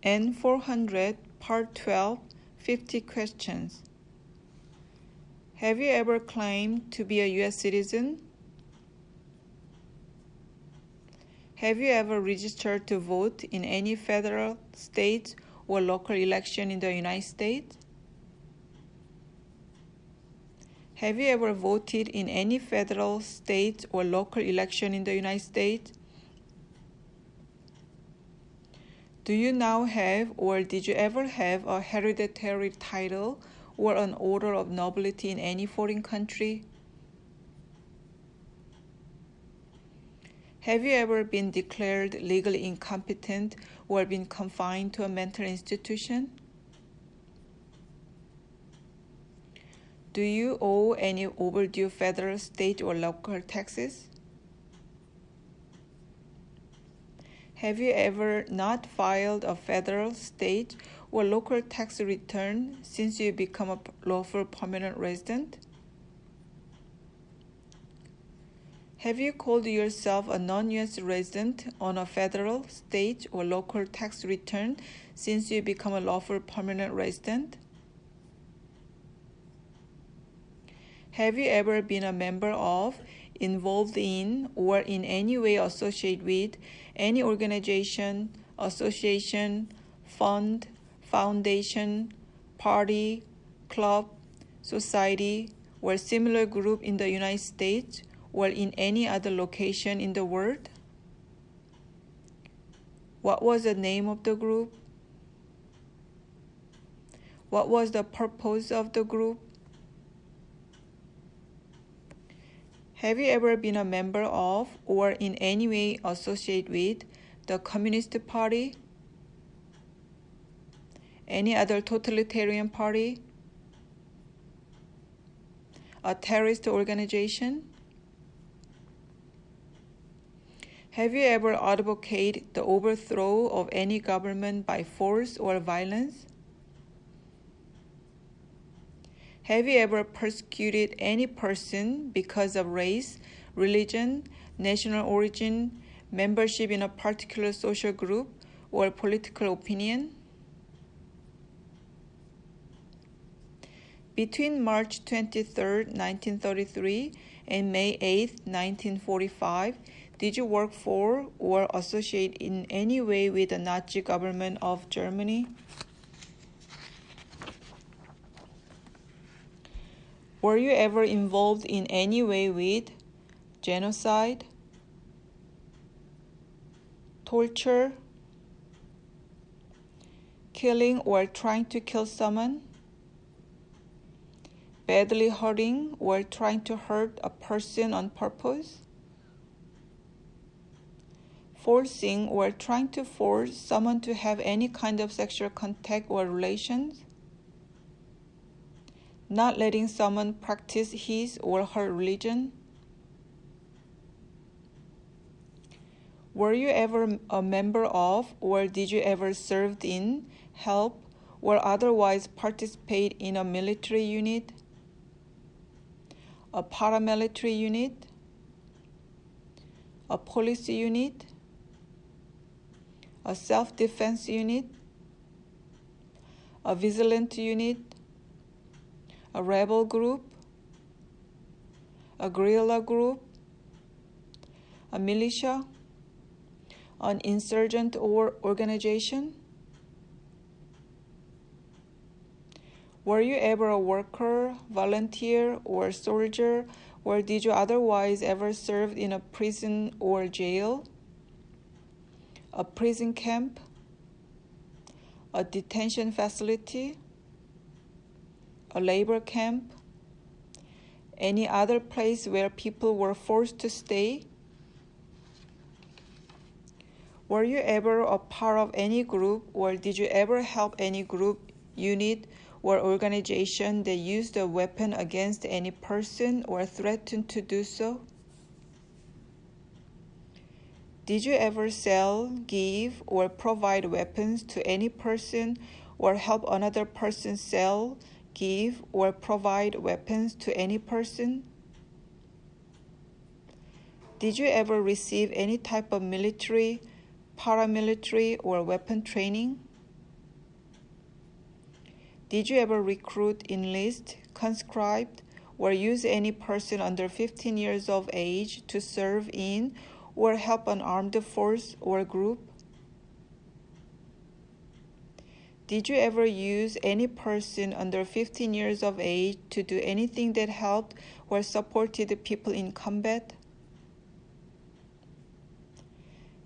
N-400, Part 12, 50 questions. Have you ever claimed to be a U.S. citizen? Have you ever registered to vote in any federal, state, or local election in the United States? Have you ever voted in any federal, state, or local election in the United States? Do you now have, or did you ever have, a hereditary title or an order of nobility in any foreign country? Have you ever been declared legally incompetent or been confined to a mental institution? Do you owe any overdue federal, state, or local taxes? Have you ever not filed a federal, state, or local tax return since you become a lawful permanent resident? Have you called yourself a non-U.S. resident on a federal, state, or local tax return since you become a lawful permanent resident? Have you ever been a member of, involved in, or in any way associated with any organization, association, fund, foundation, party, club, society, or similar group in the United States or in any other location in the world? What was the name of the group? What was the purpose of the group? Have you ever been a member of or in any way associated with the Communist Party, any other totalitarian party, a terrorist organization? Have you ever advocated the overthrow of any government by force or violence? Have you ever persecuted any person because of race, religion, national origin, membership in a particular social group, or political opinion? Between March 23, 1933 and May 8, 1945, did you work for or associate in any way with the Nazi government of Germany? Were you ever involved in any way with genocide, torture, killing or trying to kill someone, badly hurting or trying to hurt a person on purpose, forcing or trying to force someone to have any kind of sexual contact or relations, not letting someone practice his or her religion? Were you ever a member of, or did you ever serve in, help, or otherwise participate in a military unit, a paramilitary unit, a police unit, a self-defense unit, a vigilante unit, a rebel group, a guerrilla group, a militia, an insurgent or organization? Were you ever a worker, volunteer, or soldier, or did you otherwise ever serve in a prison or jail, a prison camp, a detention facility, a labor camp, any other place where people were forced to stay? Were you ever a part of any group, or did you ever help any group, unit, or organization that used a weapon against any person or threatened to do so? Did you ever sell, give, or provide weapons to any person or help another person sell, give, or provide weapons to any person? Did you ever receive any type of military, paramilitary, or weapon training? Did you ever recruit, enlist, conscribe, or use any person under 15 years of age to serve in or help an armed force or group? Did you ever use any person under 15 years of age to do anything that helped or supported people in combat?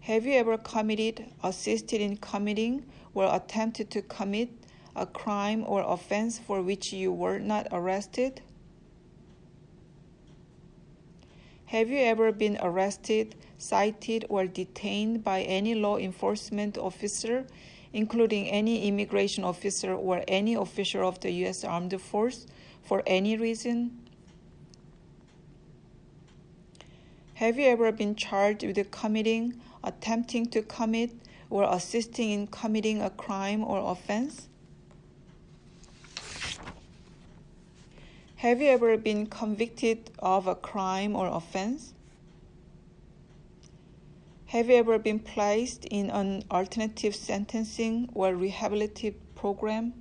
Have you ever committed, assisted in committing, or attempted to commit a crime or offense for which you were not arrested? Have you ever been arrested, cited, or detained by any law enforcement officer, including any immigration officer or any official of the U.S. Armed Force, for any reason? Have you ever been charged with committing, attempting to commit, or assisting in committing a crime or offense? Have you ever been convicted of a crime or offense? Have you ever been placed in an alternative sentencing or rehabilitative program?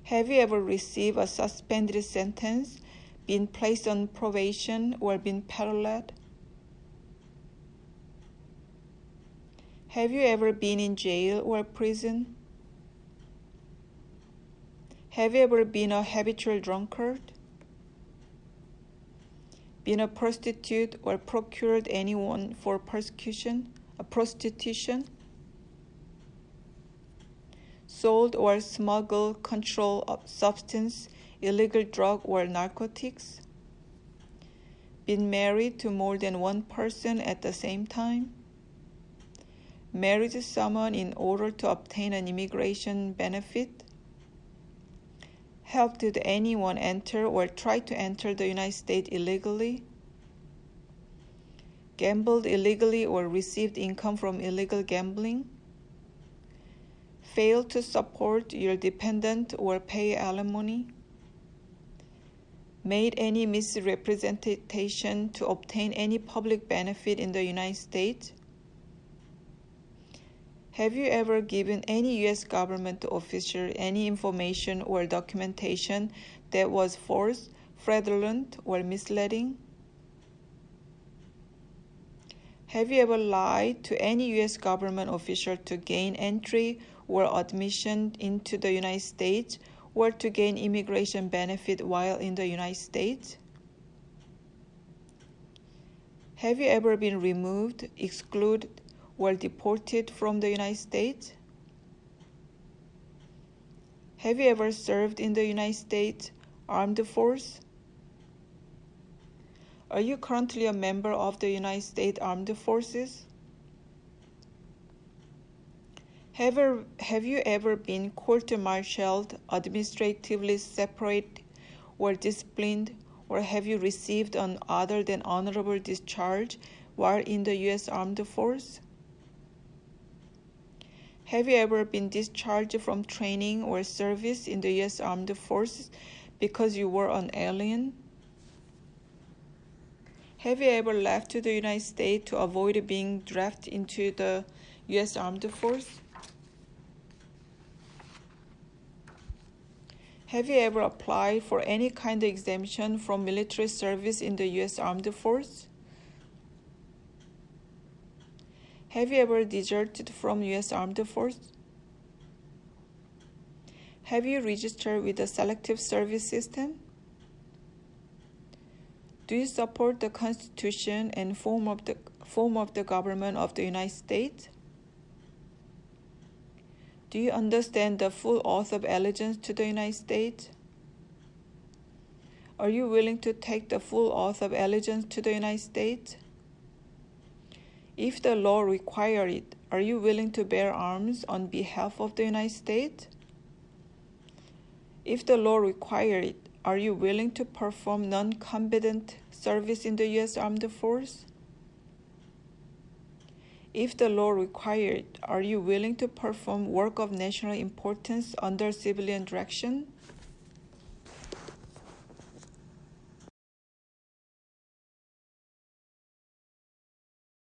Have you ever received a suspended sentence, been placed on probation, or been paroled? Have you ever been in jail or prison? Have you ever been a habitual drunkard? Been a prostitute or procured anyone for prostitution? Sold or smuggled controlled substance, illegal drug or narcotics? Been married to more than one person at the same time? Married someone in order to obtain an immigration benefit? Helped anyone enter or try to enter the United States illegally? Gambled illegally or received income from illegal gambling? Failed to support your dependent or pay alimony? Made any misrepresentation to obtain any public benefit in the United States? Have you ever given any U.S. government official any information or documentation that was false, fraudulent, or misleading? Have you ever lied to any U.S. government official to gain entry or admission into the United States or to gain immigration benefit while in the United States? Have you ever been removed, excluded, or deported from the United States? Have you ever served in the United States Armed Force? Are you currently a member of the United States Armed Forces? Have you ever been court-martialed, administratively separated, or disciplined, or have you received an other than honorable discharge while in the U.S. Armed Force? Have you ever been discharged from training or service in the U.S. Armed Forces because you were an alien? Have you ever left to the United States to avoid being drafted into the U.S. Armed Force? Have you ever applied for any kind of exemption from military service in the U.S. Armed Force? Have you ever deserted from U.S. Armed Force? Have you registered with the Selective Service System? Do you support the Constitution and form of the government of the United States? Do you understand the full oath of allegiance to the United States? Are you willing to take the full oath of allegiance to the United States? If the law requires it, are you willing to bear arms on behalf of the United States? If the law requires it, are you willing to perform non-combatant service in the U.S. Armed Force? If the law requires it, are you willing to perform work of national importance under civilian direction?